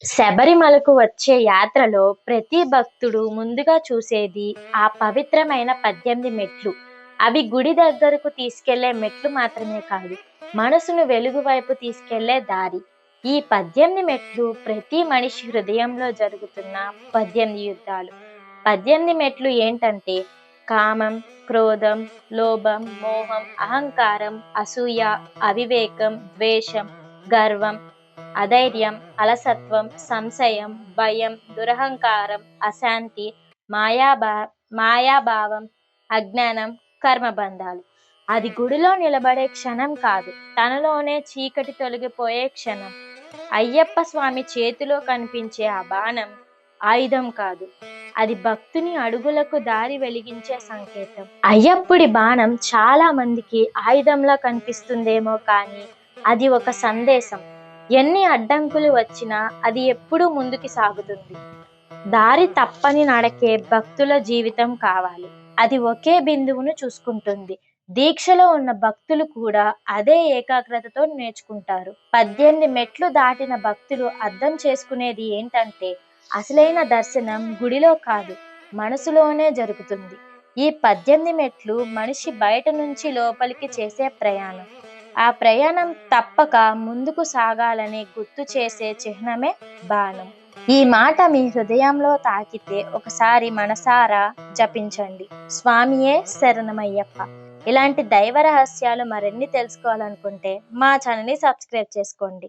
శబరిమలకు వచ్చే యాత్రలో ప్రతి భక్తుడు ముందుగా చూసేది ఆ పవిత్రమైన 18 మెట్లు. అవి గుడి దగ్గరకు తీసుకెళ్లే మెట్లు మాత్రమే కాదు, మనసును వెలుగు వైపు తీసుకెళ్లే దారి. ఈ 18 మెట్లు ప్రతి మనిషి హృదయంలో జరుగుతున్న 18 యుద్ధాలు. 18 మెట్లు ఏంటంటే కామం, క్రోధం, లోభం, మోహం, అహంకారం, అసూయ, అవివేకం, ద్వేషం, గర్వం, అధైర్యం, అలసత్వం, సంశయం, భయం, దురహంకారం, అశాంతి, మాయాభా మాయాభావం, అజ్ఞానం, కర్మబంధాలు. అది గుడిలో నిలబడే క్షణం కాదు, తనలోనే చీకటి తొలగిపోయే క్షణం. అయ్యప్ప స్వామి చేతిలో కనిపించే ఆ బాణం ఆయుధం కాదు, అది భక్తుని అడుగులకు దారి వెలిగించే సంకేతం. అయ్యప్పుడి బాణం చాలా మందికి ఆయుధంలా కనిపిస్తుందేమో కానీ అది ఒక సందేశం. ఎన్ని అడ్డంకులు వచ్చినా అది ఎప్పుడూ ముందుకి సాగుతుంది. దారి తప్పని నడకే భక్తుల జీవితం కావాలి. అది ఒకే బిందువును చూసుకుంటుంది. దీక్షలో ఉన్న భక్తులు కూడా అదే ఏకాగ్రతతో నేర్చుకుంటారు. 18 మెట్లు దాటిన భక్తులు అర్థం చేసుకునేది ఏంటంటే అసలైన దర్శనం గుడిలో కాదు, మనసులోనే జరుగుతుంది. ఈ 18 మెట్లు మనిషి బయట నుంచి లోపలికి చేసే ప్రయాణం. ఆ ప్రయాణం తప్పక ముందుకు సాగాలని గుర్తు చేసే చిహ్నమే బాణం. ఈ మాట మీ హృదయంలో తాకితే ఒకసారి మనసారా జపించండి, స్వామియే శరణమయ్యప్ప. ఇలాంటి దైవ రహస్యాలు మరిన్ని తెలుసుకోవాలనుకుంటే మా ఛానల్ని సబ్స్క్రైబ్ చేసుకోండి.